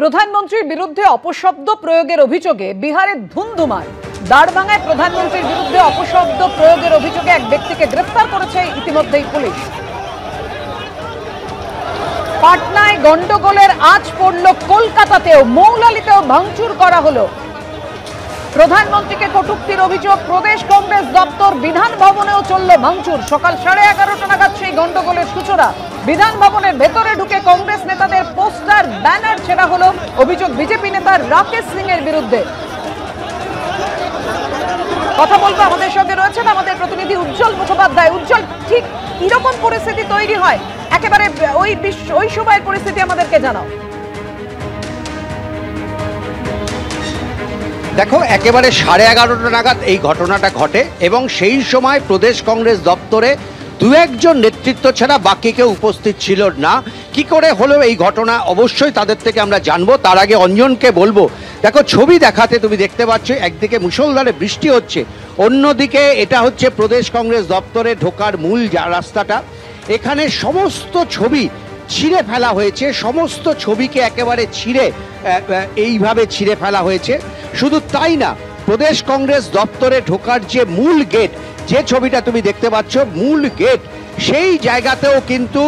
প্রধানমন্ত্রীর বিরুদ্ধে অপশব্দ প্রয়োগের অভিযোগে বিহারে ধুন্ধুমার। দারভাঙ্গায় প্রধানমন্ত্রীর বিরুদ্ধে অপশব্দ প্রয়োগের অভিযোগে এক ব্যক্তিকে গ্রেফতার করেছে ইতিমধ্যেই পুলিশ। পাটনায় গন্ডগোলের আঁচ পড়ল কলকাতাতেও, মৌলালিতেও ভাঙচুর করা হলো। প্রধানমন্ত্রীকে কটূক্তির অভিযোগ, প্রদেশ কংগ্রেস দপ্তর বিধান ভবনেও চলল ভাঙচুর। সকাল 11:30 নাগাদ সেই গন্ডগোলের সূচনা। বিধান ভবনের ভেতরে ঢুকে কংগ্রেস নেতাদের পোস্টার ব্যানার ছেঁড়া হলো। অভিযোগ বিজেপি নেতা রাকেশ সিং এর বিরুদ্ধে। কথা বলবো, আমাদের সঙ্গে রয়েছেন আমাদের প্রতিনিধি উজ্জ্বল মুখোপাধ্যায়। উজ্জ্বল, ঠিক কিরকম পরিস্থিতি তৈরি হয় একেবারে ওই সময়ের পরিস্থিতি আমাদেরকে জানাও। দেখো, একেবারে 11:30 নাগাদ এই ঘটনাটা ঘটে এবং সেই সময় প্রদেশ কংগ্রেস দপ্তরে দু একজন নেতৃত্ব ছাড়া বাকি কেউ উপস্থিত ছিল না। কি করে হলো এই ঘটনা অবশ্যই তাদের থেকে আমরা জানবো। তার আগে অঞ্জনকে বলবো, দেখো ছবি দেখাতে তুমি দেখতে পাচ্ছ একদিকে মুষলধারে বৃষ্টি হচ্ছে, অন্যদিকে এটা হচ্ছে প্রদেশ কংগ্রেস দপ্তরে ঢোকার মূল রাস্তাটা। এখানে সমস্ত ছবি ছিঁড়ে ফেলা হয়েছে, সমস্ত ছবিকে একেবারে এইভাবে ছিঁড়ে ফেলা হয়েছে। শুধু তাই না, প্রদেশ কংগ্রেস দপ্তরে ঢোকার যে মূল গেট, যে ছবিটা তুমি দেখতে পাচ্ছ মূল গেট, সেই জায়গাতেও কিন্তু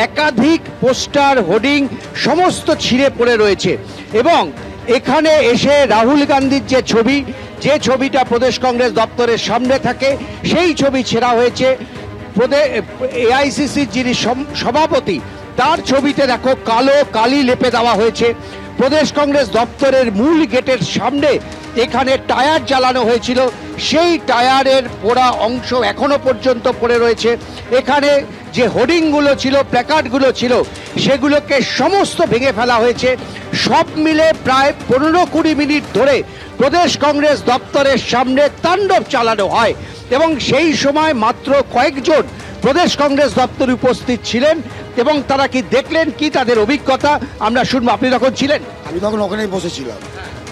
একাধিক পোস্টার হোর্ডিং সমস্ত ছিঁড়ে পড়ে রয়েছে। এবং এখানে এসে রাহুল গান্ধীর যে ছবিটা প্রদেশ কংগ্রেস দপ্তরের সামনে থাকে, সেই ছবি ছেঁড়া হয়েছে। এআইসিসির যিনি সভাপতি, তার ছবিতে দেখো কালো কালি লেপে দেওয়া হয়েছে। প্রদেশ কংগ্রেস দপ্তরের মূল গেটের সামনে এখানে টায়ার জ্বালানো হয়েছিল, সেই টায়ারের পোড়া অংশ এখনো পর্যন্ত পড়ে রয়েছে। এখানে যে হোর্ডিংগুলো ছিল, প্ল্যাকার্ডগুলো ছিল, সেগুলোকে সমস্ত ভেঙে ফেলা হয়েছে। সব মিলে প্রায় 15-20 মিনিট ধরে প্রদেশ কংগ্রেস দপ্তরের সামনে তাণ্ডব চালানো হয় এবং সেই সময় মাত্র কয়েকজন প্রদেশ কংগ্রেস দপ্তরে উপস্থিত ছিলেন এবং তারা কি দেখলেন, কি তাদের অভিজ্ঞতা আমরা শুনবো। আপনি তখন ছিলেন? আমি তখন ওখানেই বসেছিলাম।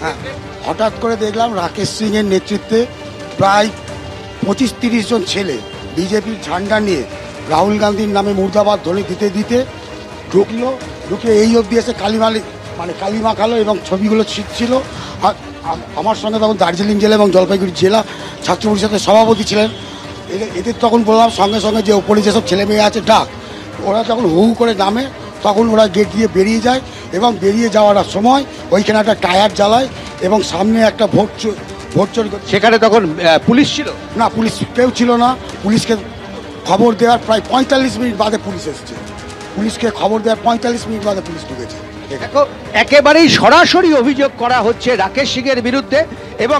হ্যাঁ, হঠাৎ করে দেখলাম রাকেশ সিং এর নেতৃত্বে প্রায় 25-30 জন ছেলে বিজেপির ঝান্ডা নিয়ে রাহুল গান্ধীর নামে মুর্দাবাদ ধ্বনি দিতে দিতে ঢুকে এই অবধি এসে কালিমা খালো এবং ছবিগুলো ছিল। আর আমার সঙ্গে তখন দার্জিলিং জেলা এবং জলপাইগুড়ি জেলা ছাত্র পরিষদের সভাপতি ছিলেন। এদের তখন বললাম সঙ্গে সঙ্গে যে ওপরে যেসব ছেলে মেয়ে আছে ডাক। ওরা যখন হু করে নামে তখন ওরা গেট দিয়ে বেরিয়ে যায় এবং বেরিয়ে যাওয়ার সময় ওইখানে একটা টায়ার জ্বালায় এবং সামনে একটা ভোট চোর। সেখানে তখন পুলিশ ছিল না? পুলিশ কেউ ছিল না। পুলিশকে খবর দেওয়ার প্রায় 45 মিনিট বাদে পুলিশ এসেছে। পুলিশকে খবর দেওয়ার 45 মিনিট বাদে পুলিশ ঢুকেছে। দেখো, একেবারেই সরাসরি অভিযোগ করা হচ্ছে রাকেশ সিং এর বিরুদ্ধে এবং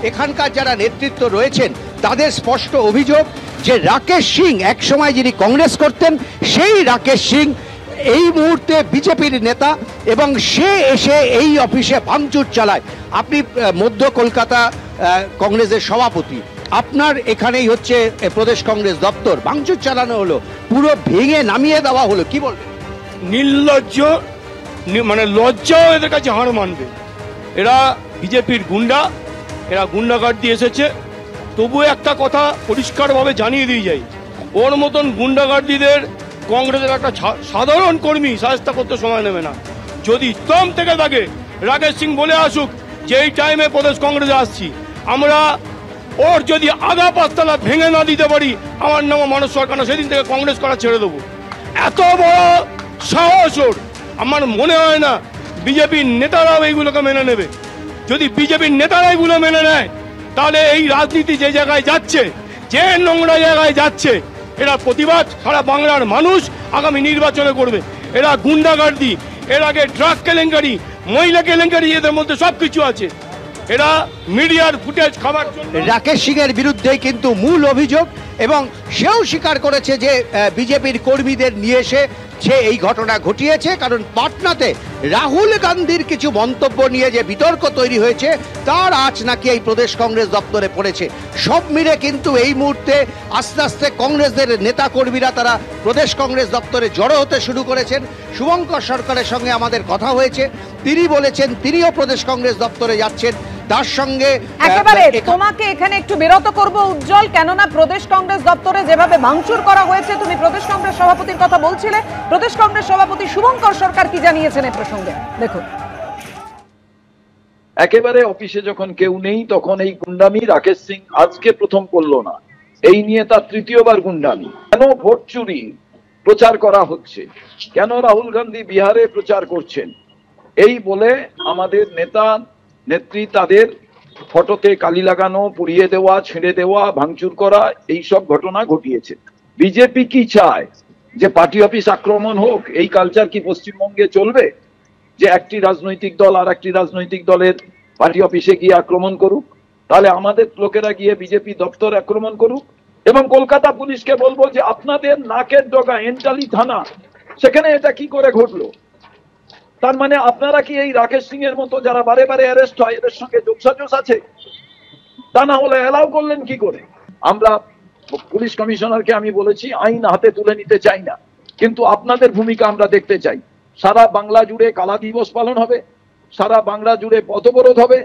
এখানকার যারা নেতৃত্ব রয়েছেন তাদের স্পষ্ট অভিযোগ যে রাকেশ সিং একসময় যিনি কংগ্রেস করতেন, সেই রাকেশ সিং এই মুহূর্তে বিজেপির নেতা এবং সে এসে এই অফিসে ভাঙচুর চালায়। আপনি মধ্য কলকাতা কংগ্রেসের সভাপতি, আপনার এখানেই হচ্ছে প্রদেশ কংগ্রেস দপ্তর, ভাঙচুর চালানো হলো, পুরো ভেঙে নামিয়ে দেওয়া হলো, কি বলবেন? নির্লজ্জ, মানে লজ্জাও এদের কাছে হার মানবে। এরা বিজেপির গুন্ডা, এরা গুন্ডাগার্দি এসেছে। তবুও একটা কথা পরিষ্কারভাবে জানিয়ে দিয়ে যাই, ওর মতন গুন্ডাগার্দিদের কংগ্রেসের একটা সাধারণ কর্মী সাহায্য করতে সময় নেবে না। যদি দম থেকে থাকে রাকেশ সিং বলে আসুক যে এই টাইমে প্রদেশ কংগ্রেসে আসছি, আমরা ওর যদি আগা পাঁচতলা ভেঙে না দিতে পারি, আমার নাম মানস সরকার না, সেদিন থেকে কংগ্রেস করা ছেড়ে দেবো। এত বড় সাহস ওর! আমার মনে হয় না বিজেপির নেতারাও এইগুলোকে মেনে নেবে। যদি বিজেপির নেতারা এগুলো মেনে নেয়, তাহলে এই রাজনীতি যে জায়গায় যাচ্ছে, যে নোংরা জায়গায় যাচ্ছে, এরা প্রতিবাদ সারা বাংলার মানুষ আগামী নির্বাচনে করবে। এরা গুন্ডাগার্দি, এর আগে ড্রাগ কেলেঙ্কারি, মহিলা কেলেঙ্কারি, এদের মধ্যে সবকিছু আছে। এরা মিডিয়ার ফুটেজ খাবার জন্য। রাকেশ সিং এর বিরুদ্ধে কিন্তু মূল অভিযোগ এবং সেও স্বীকার করেছে যে বিজেপির কর্মীদের নিয়ে এসে সে এই ঘটনা ঘটিয়েছে। কারণ পাটনাতে রাহুল গান্ধীর কিছু মন্তব্য নিয়ে যে বিতর্ক তৈরি হয়েছে, তার আঁচ নাকি এই প্রদেশ কংগ্রেস দপ্তরে পড়েছে। সব মিলে কিন্তু এই মুহূর্তে আস্তে আস্তে কংগ্রেসের নেতা কর্মীরা তারা প্রদেশ কংগ্রেস দপ্তরে জড়ো হতে শুরু করেছেন। শুভঙ্কর সরকারের সঙ্গে আমাদের কথা হয়েছে, তিনি বলেছেন তিনিও প্রদেশ কংগ্রেস দপ্তরে যাচ্ছেন। তার সঙ্গে একেবারে তোমাকে এখানে একটু বিরত করব উজ্জ্বল, কেননা প্রদেশ কংগ্রেস দপ্তরে যেভাবে ভাঙচুর করা হয়েছে, তুমি প্রদেশ কংগ্রেস সভাপতির কথা বলছিলে, প্রদেশ কংগ্রেস সভাপতি শুভঙ্কর সরকার কি জানিয়েছেন এই প্রসঙ্গে দেখুন। একেবারে অফিসে যখন কেউ নেই তখন এই গুন্ডামি রাকেশ সিং আজকে প্রথম করলো না, এই নিয়ে তার তৃতীয়বার গুন্ডামি। কেন ভোট চুরি প্রচার করা হচ্ছে, কেন রাহুল গান্ধী বিহারে প্রচার করছেন, এই বলে আমাদের নেতা নেত্রী তাদের ফটোতে কালি লাগানো, পুড়িয়ে দেওয়া, ছেড়ে দেওয়া, ভাঙচুর করা, এই সব ঘটনা ঘটিয়েছে। বিজেপি কি চায় যে পার্টি অফিস আক্রমণ হোক? এই কালচার কি পশ্চিমবঙ্গে চলবে যে একটি রাজনৈতিক দল আর একটি রাজনৈতিক দলের পার্টি অফিসে গিয়ে আক্রমণ করুক? তাহলে আমাদের লোকেরা গিয়ে বিজেপি দপ্তর আক্রমণ করুক। এবং কলকাতা পুলিশকে বলবো যে আপনাদের নাকের ডগা এন্টালি থানা, সেখানে এটা কি করে ঘটলো? তার মানে আপনারা কি এই রাকেশ সিং এর মতো যারা বারে বারে অ্যারেস্ট হয় এদের সঙ্গে যোগসাজশ আছে? তা না হলে এলাও করলেন কি করে? আমরা পুলিশ কমিশনারকে আমি বলেছি আইন হাতে তুলে নিতে চাই না, কিন্তু আপনাদের ভূমিকা আমরা দেখতে চাই। সারা বাংলা জুড়ে কালা দিবস পালন হবে, সারা বাংলা জুড়ে পথ অবরোধ হবে।